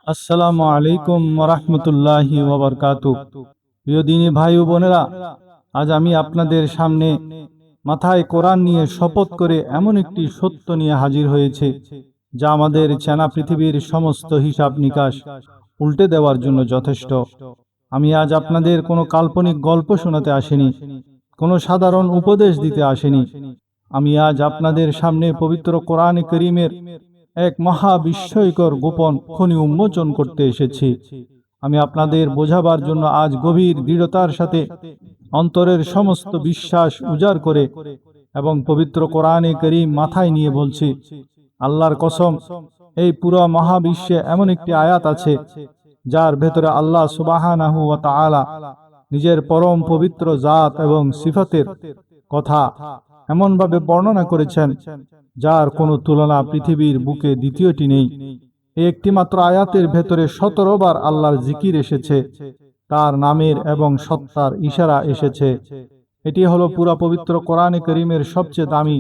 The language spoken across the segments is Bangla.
আসসালামু আলাইকুম ওরহমতুল্লাহি ওয়াবারকাতুহু। প্রিয় দিনী ভাই ও বোনেরা, আজ আমি আপনাদের সামনে মাথায় কোরআন নিয়ে শপথ করে এমন একটি সত্য নিয়ে হাজির হয়েছে, যা আমাদের চেনা পৃথিবীর সমস্ত হিসাব নিকাশ উল্টে দেওয়ার জন্য যথেষ্ট। আমি আজ আপনাদের কোনো কাল্পনিক গল্প শোনাতে আসিনি, কোনো সাধারণ উপদেশ দিতে আসিনি। আমি আজ আপনাদের সামনে পবিত্র কোরআন করিমের এক মহা বিস্ময়কর গোপন খনি উন্মোচন করতে এসেছি। আমি আপনাদের বোঝাবার জন্য আজ গভীর দৃঢ়তার সাথে অন্তরের সমস্ত বিশ্বাস উজাড় করে এবং পবিত্র কোরআনে করিম মাথায় নিয়ে বলছি, আল্লাহর কসম, এই পুরো মহাবিশ্বে এমন একটি আয়াত আছে যার ভেতরে আল্লাহ সুবহানাহু ওয়া তাআলা নিজের পরম পবিত্র জাত এবং সিফাতের কথা এমনভাবে বর্ণনা করেছেন যার কোনো তুলনা পৃথিবীর বুকে দ্বিতীয়টি নেই। এই একটি মাত্র আয়াতের ভেতরে 17 বার আল্লাহর জিকির এসেছে, তার নামের এবং সত্তার ইশারা এসেছে। এটি হলো পুরা পবিত্র কোরআনে করিমের সবচেয়ে দামি,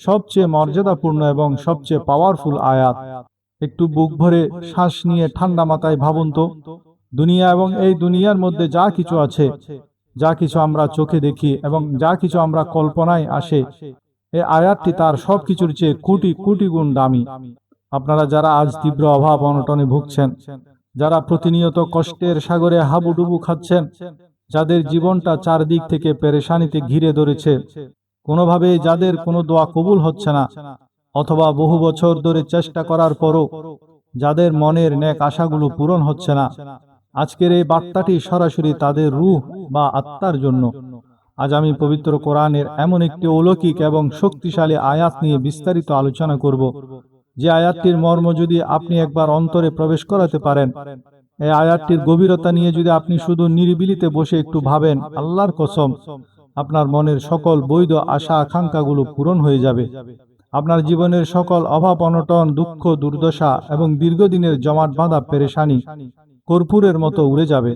সবচেয়ে মর্যাদাপূর্ণ এবং সবচেয়ে পাওয়ারফুল আয়াত। একটু বুক ভরে শ্বাস নিয়ে ঠান্ডা মাথায় ভাবুন তো, দুনিয়া এবং এই দুনিয়ার মধ্যে যা কিছু আছে, যা কিছু আমরা চোখে দেখি এবং যা কিছু আমরা কল্পনায় আসে, এই আয়াতটি তার সব কিছুর চেয়ে কোটি কোটি গুণ দামি। আপনারা যারা আজ তীব্র অভাব অনটনে ভুগছেন, যারা প্রতিনিয়ত কষ্টের সাগরে হাবুডুবু খাচ্ছেন, যাদের জীবনটা চারদিক থেকে পেরেশানিতে ঘিরে ধরেছে, কোনোভাবে যাদের কোনো দোয়া কবুল হচ্ছে না, অথবা বহু বছর ধরে চেষ্টা করার পরও যাদের মনের নেক আশাগুলো পূরণ হচ্ছে না, আজকের এই বার্তাটি সরাসরি তাদের রূহ বা আত্মার জন্য। আজ আমি পবিত্র কোরআনের এমন একটি অলৌকিক এবং শক্তিশালী আয়াত নিয়ে বিস্তারিত আলোচনা করব, যে আয়াতটির মর্ম যদি আপনি একবার অন্তরে প্রবেশ করাতে পারেন, এই আয়াতটির গভীরতা নিয়ে যদি আপনি শুধু নিরিবিলিতে বসে একটু ভাবেন, আল্লাহর কসম, আপনার মনের সকল বৈধ আশা আকাঙ্ক্ষাগুলো পূরণ হয়ে যাবে। আপনার জীবনের সকল অভাব অনটন, দুঃখ দুর্দশা এবং দীর্ঘদিনের জমাট বাঁধা পেরেশানি কর্পূরের মতো উড়ে যাবে।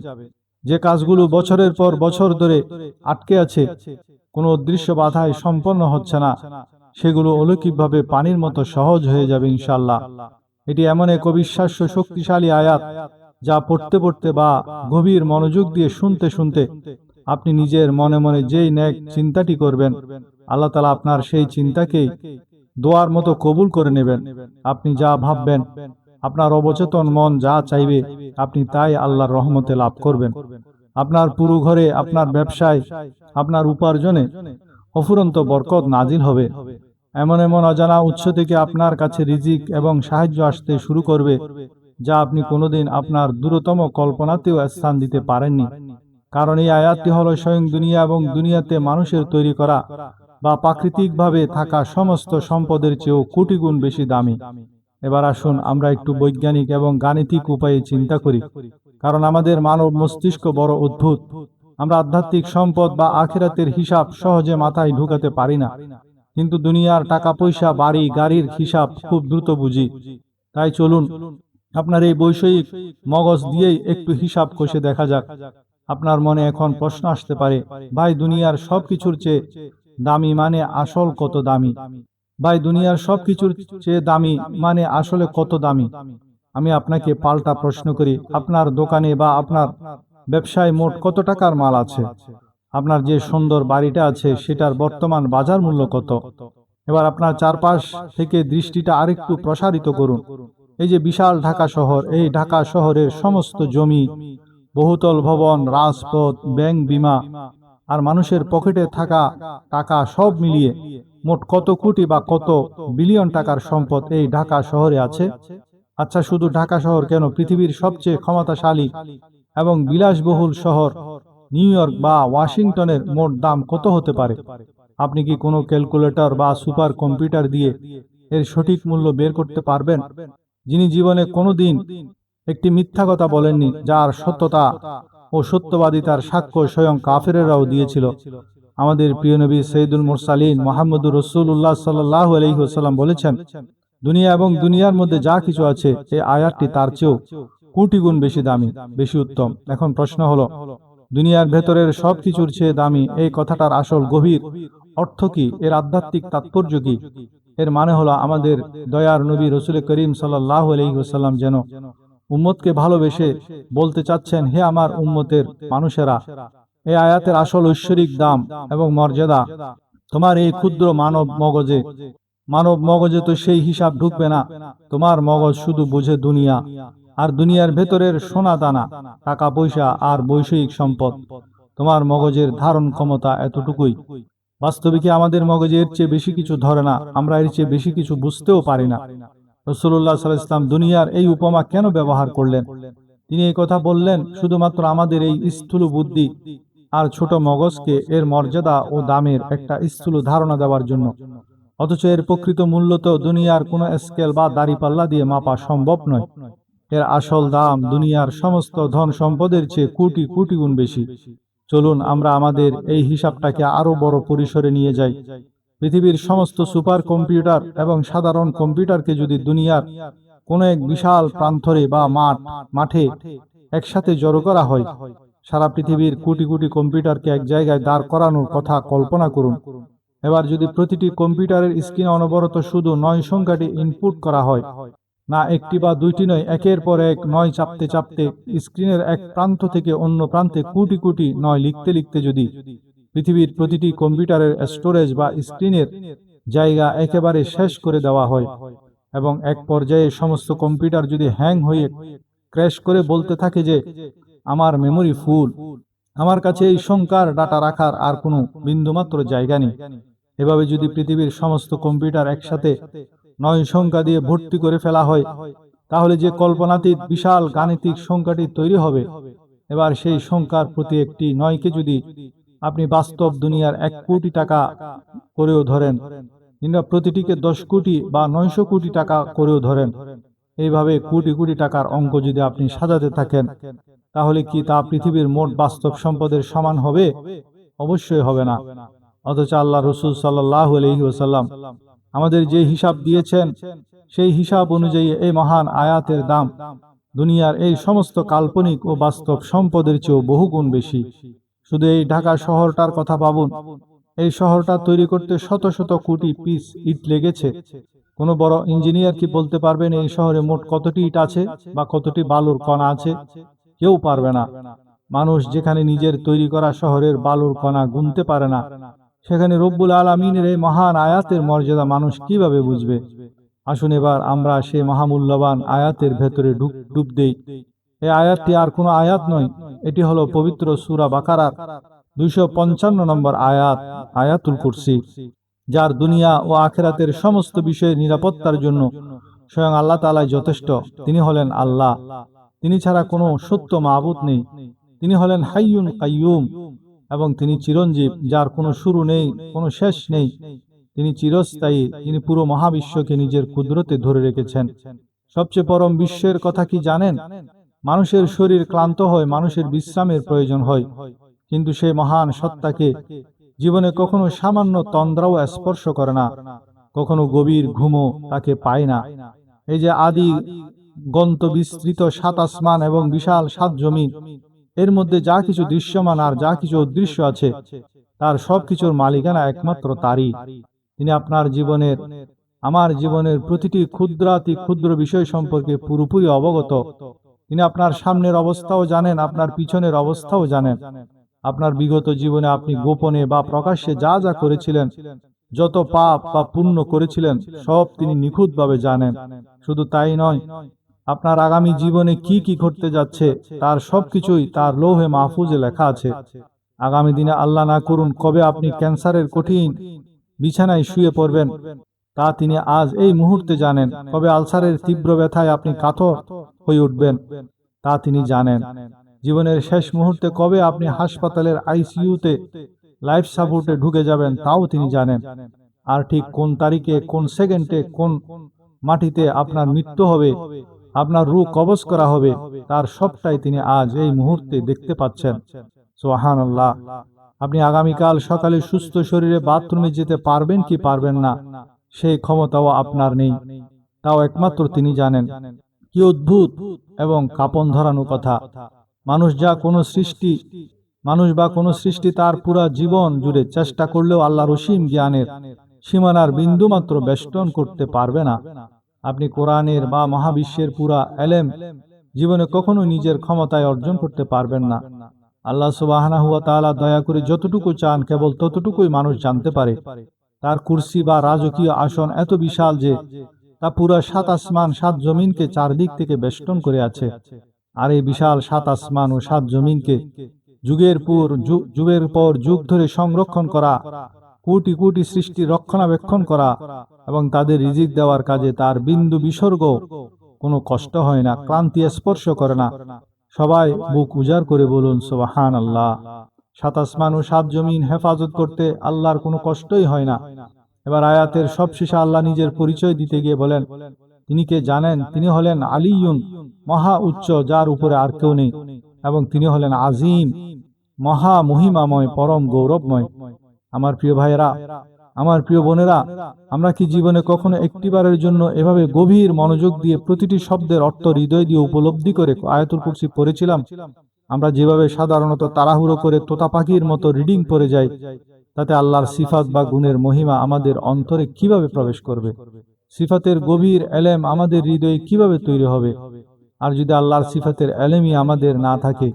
যে কাজগুলো বছরের পর বছর ধরে আটকে আছে, কোনো অদৃশ্য বাধায় সম্পন্ন হচ্ছে না, সেগুলো অলৌকিকভাবে পানির মতো সহজ হয়ে যাবে ইনশাআল্লাহ। এটি এমন এক অবিশ্বাস্য শক্তিশালী আয়াত, যা পড়তে পড়তে বা গভীর মনোযোগ দিয়ে শুনতে শুনতে আপনি নিজের মনে মনে যেই নেক চিন্তাটি করবেন, আল্লাহ তাআলা আপনার সেই চিন্তাকেই দোয়ার মতো কবুল করে নেবেন। আপনি যা ভাববেন, আপনার অবচেতন মন যা চাইবে, আপনি তাই আল্লাহর রহমতে লাভ করবেন। আপনার পুরো ঘরে, আপনার ব্যবসায়, আপনার উপার্জনে অফুরন্ত বরকত নাজিল হবে। এমন এমন অজানা উৎস থেকে আপনার কাছে রিজিক এবং সাহায্য আসতে শুরু করবে, যা আপনি কোনোদিন আপনার দূরতম কল্পনাতেও স্থান দিতে পারেননি। কারণ এই আয়াতটি হলো স্বয়ং দুনিয়া এবং দুনিয়াতে মানুষের তৈরি করা বা প্রাকৃতিকভাবে থাকা সমস্ত সম্পদের চেয়েও কোটি গুণ বেশি দামি। এবার আসুন আমরা একটু বৈজ্ঞানিক এবং গাণিতিক উপায়ে চিন্তা করি, কারণ আমাদের মানব মস্তিষ্ক বড় অদ্ভুত। আমরা আধ্যাত্মিক সম্পদ বা আখিরাতের হিসাব সহজে মাথায় ঢুকাতে পারি না, কিন্তু দুনিয়ার টাকা পয়সা, বাড়ি গাড়ির হিসাব খুব দ্রুত বুঝি। তাই চলুন আপনার এই বৈষয়িক মগজ দিয়েই একটু হিসাব কষে দেখা যাক। আপনার মনে এখন প্রশ্ন আসতে পারে, ভাই, দুনিয়ার সবকিছুর চেয়ে দামি মানে আসল কত দামি? ভাই, দুনিয়ার সবকিছুর চেয়ে দামি মানে আসলে কত দামি? আমি আপনাকে পাল্টা প্রশ্ন করি, আপনার দোকানে বা আপনার ব্যবসায় মোট কত টাকার মাল আছে? আপনার যে সুন্দর বাড়িটা আছে, সেটার বর্তমান বাজার মূল্য কত? এবার আপনার চারপাশ থেকে দৃষ্টিটা আরেকটু প্রসারিত করুন। এই যে বিশাল ঢাকা শহর, এই ঢাকা শহরের সমস্ত জমি, বহুতল ভবন, রাজপথ, ব্যাংক, বিমা আর মানুষের পকেটে থাকা টাকা সব মিলিয়ে মোট কত কোটি বা কত বিলিয়ন টাকার সম্পদ এই ঢাকা শহরে আছে? আচ্ছা, শুধু ঢাকা শহর কেন, পৃথিবীর সবচেয়ে ক্ষমতাশালী এবং বিলাসবহুল শহর নিউ ইয়র্ক বা ওয়াশিংটনের মোট দাম কত হতে পারে? আপনি কি কোনো ক্যালকুলেটর বা সুপার কম্পিউটার দিয়ে এর সঠিক মূল্য বের করতে পারবেন? যিনি জীবনে কোনোদিন একটি মিথ্যা কথা বলেননি, যার সত্যতা ও সত্যবাদিতার সাক্ষ্য স্বয়ং কাফেরেরাও দিয়েছিল। আমাদের প্রিয় নবী সৈয়দুল মুরসালিন মুহাম্মদুর রাসূলুল্লাহ সাল্লাল্লাহু আলাইহি ওয়াসাল্লাম বলেছেন, দুনিয়া এবং দুনিয়ার মধ্যে যা কিছু আছে, এই আয়াতটি তার চেয়েও কোটি গুণ বেশি দামি, বেশি উত্তম। এখন প্রশ্ন হলো, দুনিয়ার ভেতরের সবকিছুর চেয়ে দামি এই কথাটার আসল গভীর অর্থ কি? এর আধ্যাত্মিক তাৎপর্য কি? এর মানে হলো, আমাদের দয়ার নবী রাসূল করিম সাল্লাল্লাহু আলাইহি ওয়াসাল্লাম যেন উম্মতকে ভালোবেসে বলতে চাচ্ছেন, হে আমার উম্মতের মানুষেরা, এই আয়াতের আসল ঐশ্বরিক দাম এবং মর্যাদা তোমার এই ক্ষুদ্র মানব মগজে তো সেই হিসাব ঢুকবে না। তোমার মগজ শুধু বুঝে দুনিয়া, আর দুনিয়ার ভেতরের সোনা দানা, টাকা পয়সা আর বৈষয়িক সম্পদ। তোমার মগজের ধারণ ক্ষমতা এতটুকুই। বাস্তবিকে আমাদের মগজে এর চেয়ে বেশি কিছু ধরে না, আমরা এর চেয়ে বেশি কিছু বুঝতেও পারি না। রাসূলুল্লাহ সাল্লাল্লাহু আলাইহি ওয়াসাল্লাম দুনিয়ার এই উপমা কেন ব্যবহার করলেন? তিনি এই কথা বললেন শুধুমাত্র আমাদের এই স্থূল বুদ্ধি আর ছোট মগজকে এর মর্যাদা ও দামের একটা স্থূল ধারণা দেওয়ার জন্য। অথচ এর প্রকৃত মূল্য তো দুনিয়ার কোনো স্কেল বা দাড়িপাল্লা দিয়ে মাপা সম্ভব নয়। এর আসল দাম দুনিয়ার সমস্ত ধন সম্পদের চেয়ে কোটি কোটি গুণ বেশি। চলুন আমরা আমাদের এই হিসাবটাকে আরো বড় পরিসরে নিয়ে যাই। পৃথিবীর সমস্ত সুপার কম্পিউটার এবং সাধারণ কম্পিউটারকে যদি দুনিয়ার কোনো এক বিশাল প্রান্তরে বা মাঠে একসাথে জড়ো করা হয়, সারা পৃথিবীর কোটি কোটি কম্পিউটারকে এক জায়গায় দাঁড় করানোর কথা কল্পনা করুন। এবার যদি প্রতিটি কম্পিউটারের স্ক্রিনে অনবরত শুধু 9 সংখ্যাটি ইনপুট করা হয়, না একটি বা দুইটি নয়, একের পর এক 9 চাপতে চাপতে স্ক্রিনের এক প্রান্ত থেকে অন্য প্রান্তে কোটি কোটি 9 লিখতে লিখতে যদি পৃথিবীর প্রতিটি কম্পিউটারের স্টোরেজ বা স্ক্রিনের জায়গা একেবারে শেষ করে দেওয়া হয় এবং এক পর্যায়ে সমস্ত কম্পিউটার যদি হ্যাং হয়ে ক্র্যাশ করে বলতে থাকে যে আমার মেমোরি ফুল, আমার কাছে এই সংখ্যার ডাটা রাখার আর কোনো বিন্দুমাত্র জায়গা নেই, এভাবে যদি পৃথিবীর সমস্ত কম্পিউটার একসাথে 9 সংখ্যা দিয়ে ভর্তি করে ফেলা হয়, তাহলে যে কল্পনাতীত বিশাল গাণিতিক সংখ্যাটি তৈরি হবে, এবার সেই সংখ্যার প্রতি একটি 9কে যদি আপনি বাস্তব দুনিয়ার 1 কোটি টাকা করেও ধরেন, কিংবা প্রতিটিকে 10 কোটি বা 900 কোটি টাকা করেও ধরেন, এইভাবে কোটি কোটি টাকার অঙ্ক যদি আপনি সাজাতে থাকেন, তাহলে কি তা পৃথিবীর মোট বাস্তব সম্পদের সমান হবে? অবশ্যই হবে না। অথচ আল্লাহ রাসূল সাল্লাল্লাহু আলাইহি ওয়াসাল্লাম আমাদের যে হিসাব দিয়েছেন, সেই হিসাব অনুযায়ী এই মহান আয়াতের দাম দুনিয়ার এই সমস্ত কাল্পনিক ও বাস্তব সম্পদের চেয়েও বহুগুণ বেশি। শুধু এই ঢাকা শহরটার কথা ভাবুন। এই শহরটা তৈরি করতে শত শত কোটি পিস ইট লেগেছে। কোনো বড় ইঞ্জিনিয়ার কি বলতে পারবেন এই শহরে মোট কতটি ইট আছে বা কতটি বালুর কণা আছে? কেউ পারবে না। মানুষ যেখানে নিজের তৈরি করা শহরের বালুর কণা গুনতে পারে না, সেখানে রব্বুল আলামিনের এই মহান আয়াতের মর্যাদা মানুষ কিভাবে বুঝবে? আসুন এবার আমরা সেই মহামূল্যবান আয়াতের ভেতরে ডুব দেই। এই আয়াতটি আর কোনো আয়াত নয়, এটি হলো পবিত্র সূরা বাকারার 255 নম্বর আয়াত, আয়াতুল কুরসি, যার দুনিয়া ও আখিরাতের সমস্ত বিষয়ের নিরাপত্তার জন্য স্বয়ং আল্লাহ তাআলাই যথেষ্ট। তিনি হলেন আল্লাহ, তিনি ছাড়া কোনো সত্য মাবুদ নেই। তিনি হলেন হাইয়ুন কাইয়ুম এবং তিনি চিরঞ্জীব, যার কোনো শুরু নেই, কোনো শেষ নেই। তিনি চিরস্থায়ী। তিনি পুরো মহাবিশ্বকে নিজের কুদরতে ধরে রেখেছেন। সবচেয়ে পরম বিশ্বের কথা কি জানেন? মানুষের শরীর ক্লান্ত হয়, মানুষের বিশ্রামের প্রয়োজন হয়, কিন্তু সেই মহান সত্তাকে জীবনে কখনো সামান্য তন্দ্রাও স্পর্শ করে না, কখনো গভীর ঘুমও তাকে পায় না। এই যে আদি গন্ত বিস্তৃত 7 আসমান এবং বিশাল 7 জমিন, এর মধ্যে যা কিছু দৃশ্যমান আর যা কিছু অদৃশ্য আছে, তার সবকিছুর মালিকানা একমাত্র তারই। তিনি আপনার জীবনের, আমার জীবনের প্রতিটি ক্ষুদ্রাতি ক্ষুদ্র বিষয় সম্পর্কে পুরোপুরি অবগত। তিনি আপনার সামনের অবস্থাও জানেন, আপনার পিছনের অবস্থাও জানেন। আপনার বিগত জীবনে আপনি গোপনে বা প্রকাশ্যে যা যা করেছিলেন, যত পাপ বা পুণ্য করেছিলেন, সব তিনি নিখুঁতভাবে জানেন। শুধু তাই নয়, আপনার আগামী জীবনে কি কি ঘটতে যাচ্ছে তার সবকিছুই তার লৌহে মাহফুজে লেখা আছে। আগামী দিনে আল্লাহ না করুন কবে আপনি ক্যান্সারের কঠিন বিছানায় শুয়ে পড়বেন, তা তিনি আজ এই মুহূর্তে জানেন। কবে আলসারের তীব্র ব্যথায় আপনি কাতর হয়ে উঠবেন, তা তিনি জানেন। জীবনের শেষ মুহূর্তে কবে আপনি হাসপাতালের আইসিইউতে লাইফ সাপোর্টে ঢুকে যাবেন, তাও তিনি জানেন। আর ঠিক কোন তারিখে, কোন সেকেন্ডে, কোন মাটিতে আপনার মৃত্যু হবে, আপনার রূহ কবজ করা হবে, তার সবটাই তিনি আজ এই মুহূর্তে দেখতে পাচ্ছেন। সুবহানাল্লাহ। আপনি আগামীকাল সকালে সুস্থ শরীরে বাথরুমে যেতে পারবেন কি পারবেন না, সেই ক্ষমতাও আপনার নেই, তাও একমাত্র তিনি জানেন। কি অদ্ভুত এবং কাঁপন ধরানো কথা! মানুষ বা কোনো সৃষ্টি তার পুরা জীবন জুড়ে চেষ্টা করলেও আল্লাহর অসীম জ্ঞানের সীমানার বিন্দুমাত্র বেষ্টন করতে পারবে না। আপনি কোরআনের বা মহাবিশ্বের পুরা এলেম জীবনে কখনো নিজের ক্ষমতায় অর্জন করতে পারবেন না। আল্লাহ সুবহানাহু ওয়া তাআলা দয়া করে যতটুকু চান কেবল ততটুকুই মানুষ জানতে পারে। তার কুরসি বা রাজকীয় আসন এত বিশাল যে তা পুরো 7 আসমান 7 জমিনকে চারদিক থেকে বেষ্টন করে আছে। আর এই বিশাল 7 আসমান ও 7 জমিনকে যুগের পর যুগ ধরে সংরক্ষণ করা, কোটি কোটি সৃষ্টি রক্ষণাবেক্ষণ করা এবং তাদের রিজিক দেওয়ার কাজে তার বিন্দু বিসর্গ কোনো কষ্ট হয় না, ক্লান্তি স্পর্শ করে না। সবাই বুক উজাড় করে বলুন সুবহানাল্লাহ। 7 আসমান ও 7 জমিন হেফাজত করতে আল্লাহর কোনো কষ্টই হয় না। এবার আয়াতের সবশেষে আল্লাহ নিজের পরিচয় দিতে গিয়ে বলেন, তিনি কে জানেন? তিনি হলেন আলিয়ুন, মহা উচ্চ, যার উপরে আর কেউ নেই, এবং তিনি হলেন আজিম, মহা মহিমাময়, পরম গৌরবময়। আমার প্রিয় ভাইয়েরা, আমার প্রিয় বোনেরা, আমরা কি জীবনে কখনো একটিবারের জন্য এভাবে গভীর মনোযোগ দিয়ে প্রতিটি শব্দের অর্থ হৃদয় দিয়ে উপলব্ধি করে আয়াতুল কুরসি পড়েছিলাম? আমরা যেভাবে সাধারণত তাড়াহুড়ো করে তোতা পাখির মতো রিডিং পড়ে যাই, তাতে আল্লাহর সিফাত বা গুণের মহিমা আমাদের অন্তরে কিভাবে প্রবেশ করবে? সিফাতের গভীর এলেম আমাদের হৃদয়ে কিভাবে তৈরি হবে? আর যদি আল্লাহর সিফাতের এলেমই আমাদের না থাকে,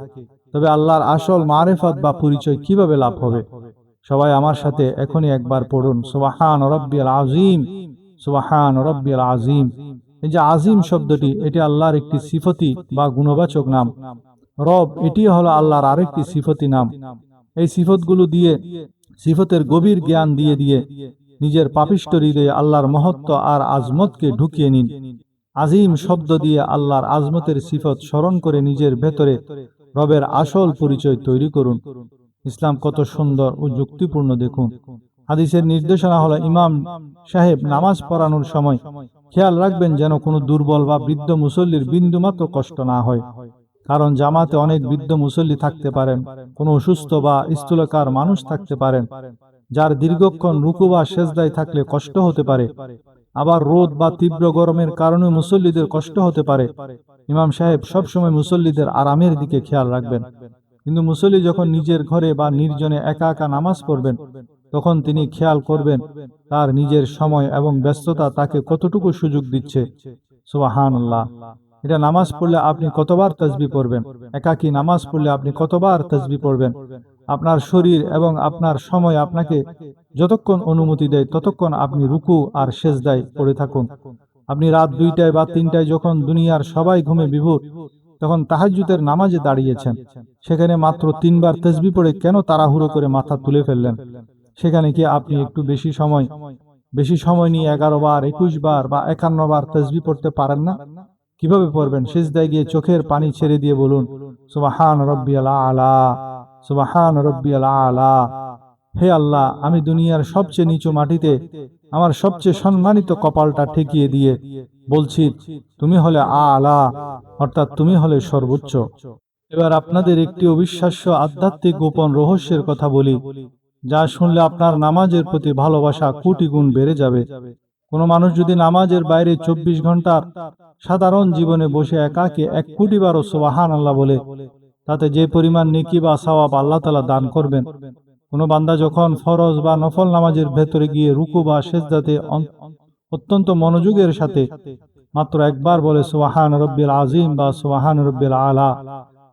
তবে আল্লাহর আসল মারেফত বা পরিচয় কিভাবে লাভ হবে? সবাই আমার সাথে এখনই একবার পড়ুন সুবহান রাব্বিয়াল আযীম, সুবহান রাব্বিয়াল আযীম। এই যে আজিম শব্দটি, এটি আল্লাহর একটি সিফতি বা গুণবাচক নাম। রব, এটি হলো আল্লাহর আরেকটি সিফতি নাম। এই সিফতগুলো দিয়ে, সিফতের গভীর জ্ঞান দিয়ে দিয়ে নিজের পাপিষ্ঠ হৃদয়ে আল্লাহর মহত্ব আর আজমতকে ঢুকিয়ে নিন। আজিম শব্দ দিয়ে আল্লাহর আজমতের সিফত স্মরণ করে নিজের ভেতরে রবের আসল পরিচয় তৈরি করুন। ইসলাম কত সুন্দর ও যুক্তিপূর্ণ দেখুন। হাদিসের নির্দেশনা হলো, ইমাম সাহেব নামাজ পড়ানোর সময় খেয়াল রাখবেন যেন কোনো দুর্বল বা বৃদ্ধ মুসল্লির বিন্দুমাত্র কষ্ট না হয়। কারণ জামাতে অনেক বৃদ্ধ মুসল্লি থাকতে পারেন, কোনো অসুস্থ বা স্থূলকার মানুষ থাকতে পারেন, যার দীর্ঘক্ষণ রুকু বা সেজদায় থাকলে কষ্ট হতে পারে। আবার রোদ বা তীব্র গরমের কারণে মুসল্লিদের কষ্ট হতে পারে। ইমাম সাহেব সবসময় মুসল্লিদের আরামের দিকে খেয়াল রাখবেন। কিন্তু মুসল্লি যখন নিজের ঘরে বা নির্জনে একা একা নামাজ পড়বেন, তখন তিনি খেয়াল করবেন তার নিজের সময় এবং ব্যস্ততা তাকে কতটুকু সুযোগ দিচ্ছে। সুবহানাল্লাহ। এটা নামাজ পড়লে আপনি কতবার তাসবিহ পড়বেন? একাকী নামাজ পড়লে আপনি কতবার তাসবিহ পড়বেন? আপনার শরীর এবং আপনার সময় আপনাকে যতক্ষণ অনুমতি দেয় ততক্ষণ আপনি রুকু আর সেজদায় পড়ে থাকুন। আপনি রাত 2টায় বা 3টায় যখন দুনিয়ার সবাই ঘুমে বিভোর, তখন তাহাজ্জুদের নামাজে দাঁড়িয়েছেন, সেখানে মাত্র 3বার তাসবিহ পড়ে কেন তাড়াহুড়ো করে মাথা তুলে ফেললেন? সেখানে কি আপনি একটু বেশি সময় নিয়ে 11 বার, 21 বার বা 51 বার তাসবিহ পড়তে পারেন না? কিভাবে পড়বেন? সিজদায় গিয়ে চোখের পানি ছেড়ে দিয়ে বলুন সুবহান রাব্বিয়াল আলা, সুবহান রাব্বিয়াল আলা। হে আল্লাহ, আমি দুনিয়ার সবচেয়ে নিচু মাটিতে আমার সবচেয়ে সম্মানিত কপালটা ঠেকিয়ে দিয়ে বলছি, তুমি হলে আলা, অর্থাৎ তুমি হলে সর্বোচ্চ। এবার আপনাদের একটি অবিশ্বাস্য আধ্যাত্মিক গোপন রহস্যের কথা বলি, যা শুনলে আপনার নামাজের প্রতি ভালোবাসা কোটি গুণ বেড়ে যাবে। কোনো মানুষ যদি নামাজের বাইরে 24 ঘন্টার সাধারণ জীবনে বসে একাকে 1 কোটি বারও সুবহানাল্লাহ বলে, তাতে যে পরিমাণ নেকি বা সওয়াব আল্লাহ তাআলা দান করবেন। কোনো বান্দা যখন ফরজ বা নফল নামাজের ভেতরে গিয়ে রুকু বা সেজদাতে অত্যন্ত মনোযোগের সাথে মাত্র একবার বলে সুবহান রাব্বিল আযীম বা সুবহান রাব্বিল আলা,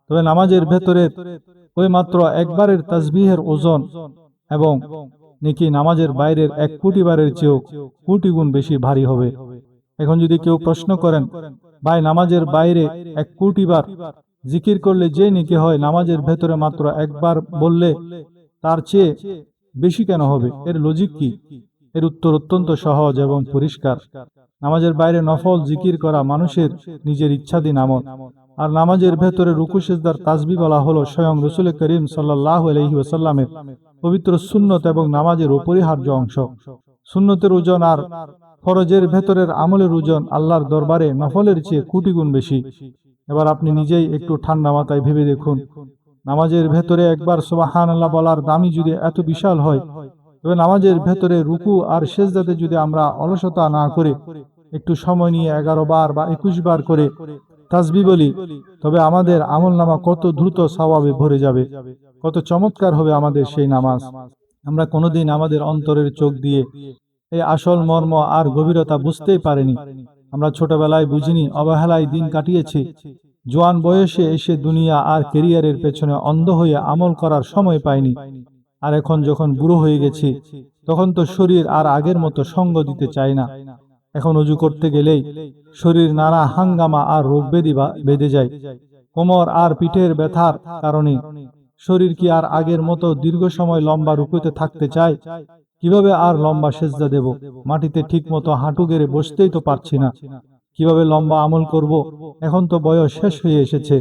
তবে নামাজের ভেতরে ওই মাত্র একবারের তাসবিহের ওজন এবং নেকি নামাজের বাইরের 1 কোটি বারের চেয়েও কোটি গুণ বেশি ভারী হবে। এখন যদি কেউ প্রশ্ন করেন, ভাই নামাজের বাইরে 1 কোটি বার জিকির করলে যে নেকি হয়, নামাজের ভেতরে মাত্র একবার বললে তার চেয়ে বেশি কেন হবে? এর লজিক কি? এর উত্তর অত্যন্ত সহজ এবং পরিষ্কার। নামাজের বাইরে নফল জিকির করা মানুষের নিজের ইচ্ছাধীন আমল, আর নামাজের ভেতরে রুকু সিজদার তাসবিহ বলা হলো স্বয়ং রাসূল করিম সাল্লাল্লাহু আলাইহি ওয়াসাল্লামের পবিত্র সুন্নত এবং নামাজের অপরিহার্য অংশ। সুন্নতের ওজন আর ফরজের ভেতরের আমলের ওজন আল্লাহর দরবারে নফলের চেয়ে কোটি গুণ বেশি। এবার আপনি নিজেই একটু ঠান্ডা মাথায় ভেবে দেখুন, নামাজের ভেতরে একবার সুবহানাল্লাহ বলার দামই যদি এত বিশাল হয়, তবে নামাজের ভেতরে রুকু আর সেজদাতে যদি আমরা অলসতা না করে একটু সময় নিয়ে 11 বার বা 21 বার করে তাসবিহ বলি, তবে আমাদের আমলনামা কত দ্রুত সওয়াবে ভরে যাবে, কত চমৎকার হবে আমাদের সেই নামাজ। আমরা কোনোদিন আমাদের অন্তরের চোখ দিয়ে এই আসল মর্ম আর গভীরতা বুঝতেই পারিনি। আমরা ছোটবেলায় বুঝিনি, অবহেলায় দিন কাটিয়েছি। জোয়ান বয়সে এসে দুনিয়া আর কেরিয়ারের পেছনে অন্ধ হয়ে আমল করার সময় পাইনি, আর এখন যখন বুড়ো হয়ে গেছি তখন তো শরীর আর আগের মতো সঙ্গ দিতে চায় না। এখন অজু করতে গেলেই শরীর নানা হাঙ্গামা আর রোগ ব্যাধি বেঁধে যায়। কোমর আর পিঠের ব্যথার কারণে শরীর কি আর আগের মতো দীর্ঘ সময় লম্বা রুকুতে থাকতে চায়? কিভাবে আর লম্বা সেজদা দেব? মাটিতে ঠিক মতো হাঁটু গেড়ে বসতেই তো পারছি না। কিভাবে লম্বা আমল করব? এখন তো বয়স শেষ হয়ে এসেছে।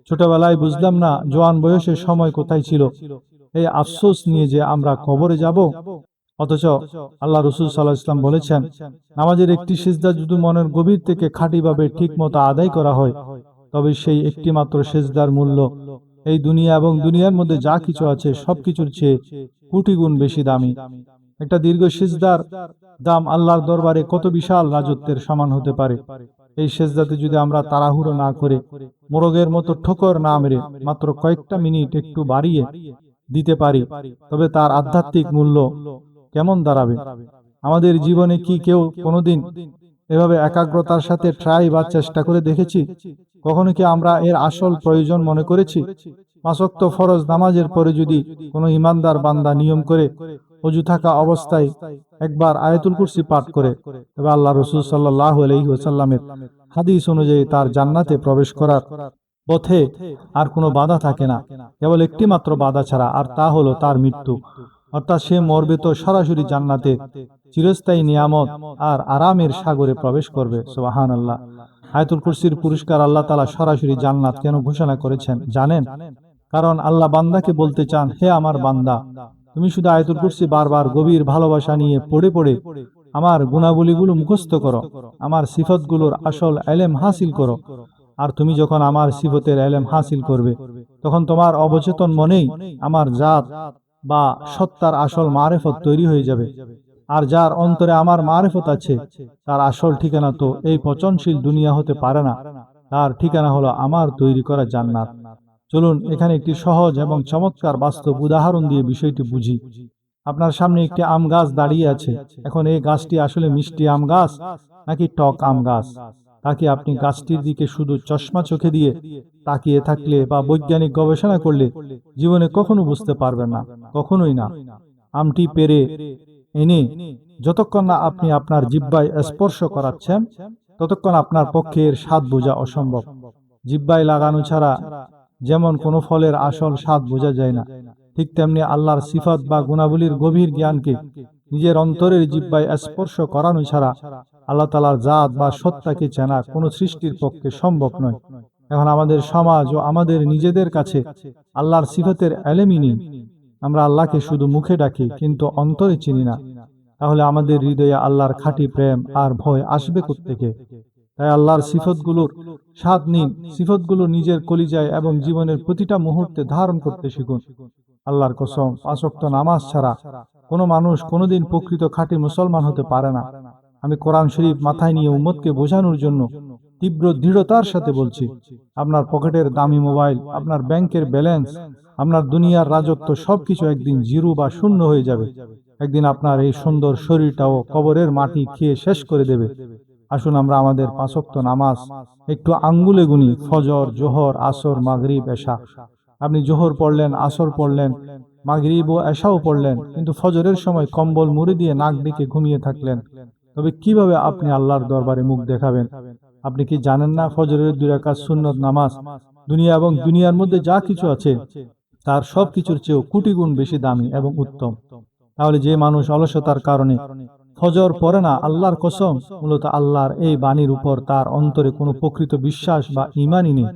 ছোটবেলায় বুঝলাম না জোয়ান বয়সের সময় কোথায় ছিল। এই আফসোস নিয়ে যে আমরা কবরে যাব। অথচ আল্লাহ রসুল সাল্লাল্লাহু আলাইহি ওয়াসাল্লাম বলেছেন, নামাজের একটি সিজদা যদি মনের গভীর থেকে খাঁটিভাবে ঠিক মতো আদায় করা হয়, তবে সেই একটি মাত্র সেজদার মূল্য এই দুনিয়া এবং দুনিয়ার মধ্যে যা কিছু আছে সবকিছুর চেয়ে কোটি গুণ বেশি দামি। একটা দীর্ঘ সিজদার দাম আল্লাহর দরবারে কত বিশাল রাজত্বের সমান হতে পারে। এই সেজদাতে যদি আমরা তাড়াহুড়ো না করে, মোরগের মতো ঠোকর না মেরে মাত্র কয়েকটা মিনিট একটু বাড়িয়ে দিতে পারি, তবে তার আধ্যাত্মিক মূল্য কেমন দাঁড়াবে। আমাদের জীবনে কি কেউ কোনোদিন এভাবে একাগ্রতার সাথে ট্রাই বা চেষ্টা করে দেখেছি? কখনো কি আমরা এর আসল প্রয়োজন মনে করেছি? 5 ওয়াক্ত ফরজ নামাজের পরে যদি কোনো ইমানদার বান্দা নিয়ম করে অজু থাকা অবস্থায় একবার আয়াতুল কুরসি পাঠ করে, তবে আল্লাহ রসুল সাল্লাল্লাহু আলাইহি ওয়াসাল্লামের হাদিস অনুযায়ী তার জান্নাতে প্রবেশ করার পথে আর কোনো বাধা থাকে না, কেবল একটি মাত্র বাধা ছাড়া, আর তা হলো তার মৃত্যু। অর্থাৎ সে মরবে তো সরাসরি জান্নাতে চিরস্থায়ী নিয়ামত আর আরামের সাগরে প্রবেশ করবে। সুবহানাল্লাহ। আয়াতুল কুরসির পুরস্কার আল্লাহ তাআলা সরাসরি জান্নাত কেন ঘোষণা করেছেন জানেন? কারণ আল্লাহ বান্দাকে বলতে চান, হে আমার বান্দা, তুমি শুধু আয়াতুল কুরসি বারবার গভীর ভালোবাসা নিয়ে পড়ে পড়ে আমার গুণাবলীগুলো মুখস্থ করো, আমার সিফতগুলোর আসল ইলম হাসিল করো। আর তুমি যখন আমার সিফতের ইলম হাসিল করবে, তখন তোমার অবচেতন মনেই আমার জাত বা সত্তার আসল মারেফত তৈরি হয়ে যাবে। আর যার অন্তরে আমার মারেফত আছে, তার আসল ঠিকানা তো এই পচনশীল দুনিয়া হতে পারে না, তার ঠিকানা হলো আমার তৈরি করা জান্নাত। চলুন এখানে একটি সহজ এবং চমৎকার বাস্তব উদাহরণ দিয়ে বিষয়টি বুঝি। আপনার সামনে একটি আম গাছ দাঁড়িয়ে আছে। এখন এই গাছটি আসলে মিষ্টি আম গাছ নাকি টক আম গাছ, তা কি আপনি গাছটির দিকে শুধু চশমা চোখে দিয়ে তাকিয়ে থাকলে বা বৈজ্ঞানিক গবেষণা করলে জীবনে কখনো বুঝতে পারবেন না, কখনোই না। আমটি পেরে এনে যতক্ষণ না আপনি আপনার জিহ্বায় স্পর্শ করাচ্ছেন, ততক্ষণ আপনার পক্ষে এর স্বাদ বোঝা অসম্ভব। জিহ্বায় লাগানো ছাড়া যেমন কোনো ফলের আসল স্বাদ বোঝা যায় না, ঠিক তেমনি আল্লাহর সিফাত বা গুণাবলীর গভীর জ্ঞানকে নিজের অন্তরের জিহ্বায় স্পর্শ করানো ছাড়া আল্লাহ তাআলার জাত বা সত্তাকে চেনা কোনো সৃষ্টির পক্ষে সম্ভব নয়। এখন আমাদের সমাজ ও আমাদের নিজেদের কাছে আল্লাহর সিফাতের ইলমই নেই। আমরা আল্লাহকে শুধু মুখে ডাকি, কিন্তু অন্তরে চিনি না। তাহলে আমাদের হৃদয়ে আল্লাহর খাঁটি প্রেম আর ভয় আসবে কোত্থেকে? তাই আল্লাহর সিফতগুলোর স্বাদ নিন, সিফতগুলো নিজের কলিজায় এবং জীবনের প্রতিটা মুহূর্তে ধারণ করতে শিখুন। আল্লাহর কসম, 5 ওয়াক্ত নামাজ ছাড়া কোনো মানুষ কোনোদিন প্রকৃত খাঁটি মুসলমান হতে পারে না। আমি কোরআন শরীফ মাথায় নিয়ে উম্মতকে বোঝানোর জন্য তীব্র দৃঢ়তার সাথে বলছি, আপনার পকেটের দামি মোবাইল, আপনার ব্যাংকের ব্যালেন্স, আপনার দুনিয়ার রাজত্ব সবকিছু একদিন জিরো বা শূন্য হয়ে যাবে। একদিন আপনার এই সুন্দর শরীরটাও কবরের মাটি খেয়ে শেষ করে দেবে। আসুন আমরা আমাদের 5 ওয়াক্ত নামাজ একটু আঙ্গুলে গুনি। ফজর, জোহর, আসর, মাগরিব, এশা। আপনি জোহর পড়লেন, আসর পড়লেন, মাগরিব ও এশাও পড়লেন, কিন্তু ফজরের সময় কম্বল মুড়ি দিয়ে নাক ডেকে ঘুমিয়ে থাকলেন। তবে কিভাবে আপনি আল্লাহর দরবারে মুখ দেখাবেন? আপনি কি জানেন না ফজরের 2 রাকাত সুন্নত নামাজ দুনিয়া এবং দুনিয়ার মধ্যে যা কিছু আছে তার সব কিছুর চেয়েও কোটি গুণ বেশি দামি এবং উত্তম? তাহলে যে মানুষ অলসতার কারণে ফজর পড়ে না, আল্লাহর কসম, মূলত আল্লাহর এই বাণীর উপর তার অন্তরে কোনো প্রকৃত বিশ্বাস বা ঈমানই নেই।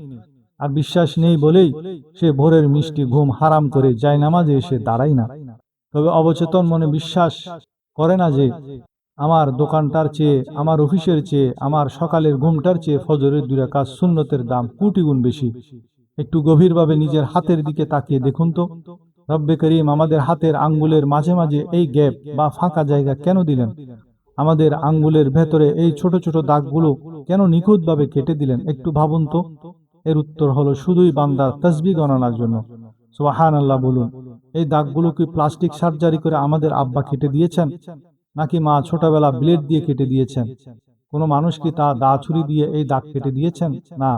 আর বিশ্বাস নেই বলেই সে ভোরের মিষ্টি ঘুম হারাম করে জায়নামাজে এসে দাঁড়ায় না। তবে অবচেতন মনে বিশ্বাস করে না যে আমার দোকানটার চেয়ে, আমার অফিসের চেয়ে, আমার সকালের ঘুমটার চেয়ে ফজরের 2 রাকাত সুন্নতের দাম কোটি গুণ বেশি। একটু গভীরভাবে নিজের হাতের দিকে তাকিয়ে দেখুন তো, রব্বে করিম আমাদের হাতের আঙ্গুলের মাঝে মাঝে এই গ্যাপ বা ফাঁকা জায়গা কেন দিলেন? আমাদের আঙ্গুলের ভেতরে এই ছোট ছোট দাগগুলো কেন নিখুঁতভাবে কেটে দিলেন? একটু ভাবুন তো। এর উত্তর হলো শুধুই বান্দার তাসবিহ গণনার জন্য। সুবহানাল্লাহ বলুন। এই দাগগুলো কি প্লাস্টিক সার্জারি করে আমাদের আব্বা কেটে দিয়েছেন, নাকি মা ছোটবেলা ব্লেড দিয়ে কেটে দিয়েছেন? কোনো মানুষ কি তা দা ছুরি দিয়ে এই দাগ কেটে দিয়েছেন? না,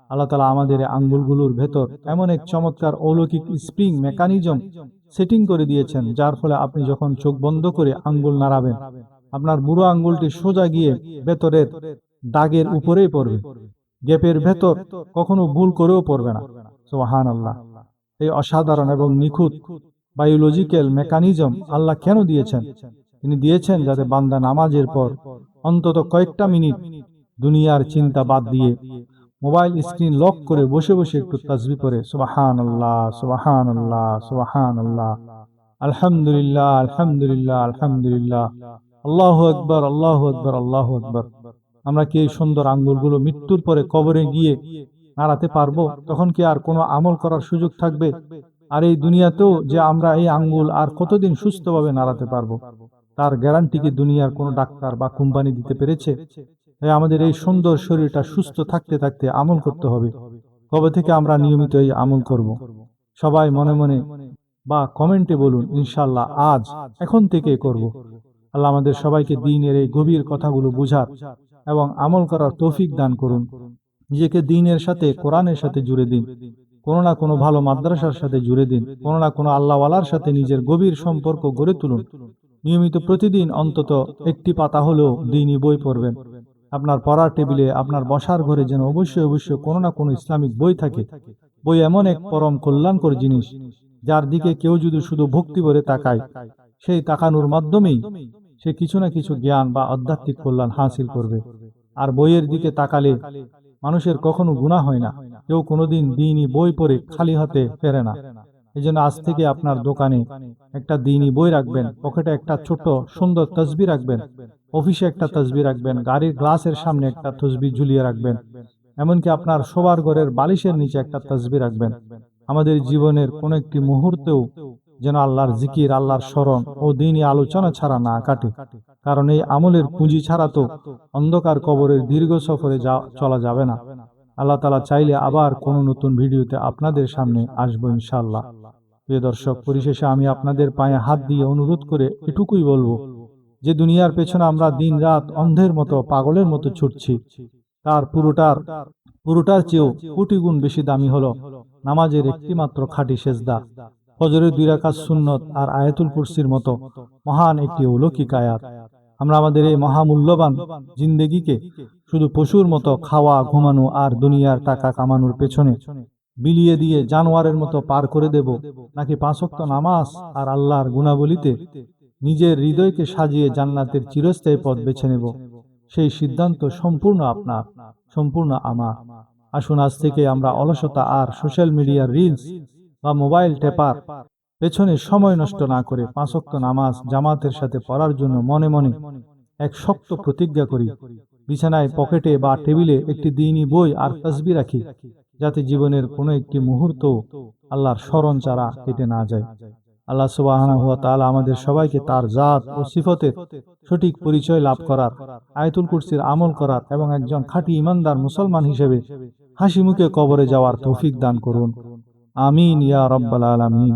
আল্লাহ তাআলা আমাদের এই আঙ্গুলগুলোর ভেতর এমন এক চমৎকার অলৌকিক স্প্রিং মেকানিজম সেটিং করে দিয়েছেন, যার ফলে আপনি যখন চোখ বন্ধ করে আঙ্গুল নাড়াবেন, আপনার বুড়ো আঙ্গুলটি সোজা গিয়ে ভেতরের দাগের উপরেই পড়বে, গ্যাপের ভেতর কখনো ভুল করেও পড়বে না। সুবহানাল্লাহ। এই অসাধারণ এবং নিখুঁত বায়োলজিক্যাল মেকানিজম আল্লাহ কেন দিয়েছেন? তিনি দিয়েছেন যাতে বান্দা নামাজের পর অন্তত কয়েকটা মিনিট দুনিয়ার চিন্তা বাদ দিয়ে মোবাইল স্ক্রিন লক করে বসে বসে একটু তাসবিহ পড়ে সুবহানাল্লাহ সুবহানাল্লাহ সুবহানাল্লাহ, আলহামদুলিল্লাহ আলহামদুলিল্লাহ আলহামদুলিল্লাহ, আল্লাহু আকবার আল্লাহু আকবার আল্লাহু আকবার। আমরা কি এই সুন্দর আঙ্গুলগুলো মৃত্যুর পরে কবরে গিয়ে নাড়াতে পারবো? তখন কি আর কোনো আমল করার সুযোগ থাকবে? আর এই দুনিয়াতেও যে আমরা এই আঙ্গুল আর কতদিন সুস্থভাবে নাড়াতে পারবো, তার গ্যারান্টি কি দুনিয়ার কোনো ডাক্তার বা কোম্পানি দিতে পেরেছে? তাই আমাদের এই সুন্দর শরীরটা সুস্থ থাকতে থাকতে আমল করতে হবে। কবে থেকে আমরা নিয়মিত এই আমল করব? সবাই মনে মনে বা কমেন্টে বলুন, ইনশাআল্লাহ আজ এখন থেকে করব। আল্লাহ আমাদের সবাইকে দ্বীনের এই গভীর কথাগুলো বুঝার এবং আমল করার তৌফিক দান করুন। নিজেকে দ্বীনের সাথে, কোরআনের সাথে জুড়ে দিন। কোনো না কোনো ভালো মাদ্রাসার সাথে জুড়ে দিন। কোনো না কোনো আল্লাহওয়ালার সাথে নিজের গভীর সম্পর্ক গড়ে তুলুন। নিয়মিত প্রতিদিন অন্তত একটি পাতা হলেও দ্বীনি বই পড়বেন। আপনার পড়ার টেবিলে, আপনার বসার ঘরে যেন অবশ্যই অবশ্যই কোনো না কোনো ইসলামিক বই থাকে। বই এমন এক পরম কল্যাণকর জিনিস, যার দিকে কেউ যদি শুধু ভক্তি ভরে তাকায়, সেই তাকানোর মাধ্যমেই সে কিছু না কিছু জ্ঞান বা আধ্যাত্মিক কল্যাণ হাসিল করবে। আর বইয়ের দিকে তাকালে মানুষের কখনো গুনাহ হয় না। কেউ কোনোদিন দ্বীনি বই পড়ে খালি হাতে ফেরে না। এই জন্য আজ থেকে আপনার দোকানে একটা দ্বীনি বই রাখবেন, পকেটে একটা ছোট সুন্দর তসবিহ রাখবেন, অফিসে একটা তসবিহ রাখবেন, গাড়ির গ্লাসের সামনে একটা তসবিহ ঝুলিয়ে রাখবেন, এমনকি আপনার শোবার ঘরের বালিশের নিচে একটা তসবিহ রাখবেন। আমাদের জীবনের কোনো একটি মুহূর্তেও যেন আল্লাহর জিকির, আল্লাহর স্মরণ ও দ্বীনি আলোচনা ছাড়া না কাটে। কারণ এই আমলের পুঁজি ছাড়া তো অন্ধকার কবরের দীর্ঘ সফরে চলা যাবে না। আল্লাহ তাআলা চাইলে আবার কোনো নতুন ভিডিওতে আপনাদের সামনে আসবো ইনশাআল্লাহ। প্রিয় দর্শক, পরিশেষে আমি আপনাদের পায়ে হাত দিয়ে অনুরোধ করে এটুকুই বলবো যে দুনিয়ার পেছনে আমরা দিন রাত অন্ধের মতো, পাগলের মতো ছুটছি, তার পুরোটার চেয়েও কোটি গুণ বেশি দামি হলো নামাজের একটি মাত্র খাঁটি সেজদা, ফজরের 2 রাকাত সুন্নত আর আয়াতুল কুরসির মতো মহান একটি অলৌকিক আয়াত। আমরা আমাদের এই মহামূল্যবান জিন্দেগিকে শুধু পশুর মতো খাওয়া, ঘুমানো আর দুনিয়ার টাকা কামানোর পেছনে বিলিয়ে দিয়ে জানোয়ারের মতো পার করে দেব, নাকি 5 ওয়াক্ত নামাজ আর আল্লাহর গুণাবলিতে নিজের হৃদয়কে সাজিয়ে জান্নাতের চিরস্থায়ী পথ বেছে নেব, সেই সিদ্ধান্ত সম্পূর্ণ আপনার, সম্পূর্ণ আমার। আসুন আজ থেকে আমরা অলসতা আর সোশ্যাল মিডিয়ার রিলস বা মোবাইল টেপার পেছনে সময় নষ্ট না করে 5 ওয়াক্ত নামাজ জামাতের সাথে পড়ার জন্য মনে মনে এক শক্ত প্রতিজ্ঞা করি। বিছানায়, পকেটে বা টেবিলে একটি দ্বীনি বই আর তাসবিহ রাখি, যাতে জীবনের কোনো একটি মুহূর্ত আল্লাহর স্মরণ ছাড়া কেটে না যায়। আল্লাহ সুবহানাহু ওয়া তাআলা আমাদের সবাইকে তার জাত ও সিফতের সঠিক পরিচয় লাভ করার, আয়াতুল কুরসির আমল করার এবং একজন খাঁটি ঈমানদার মুসলমান হিসেবে হাসি মুখে কবরে যাওয়ার তৌফিক দান করুন। আমিন ইয়া রাব্বাল আলামিন।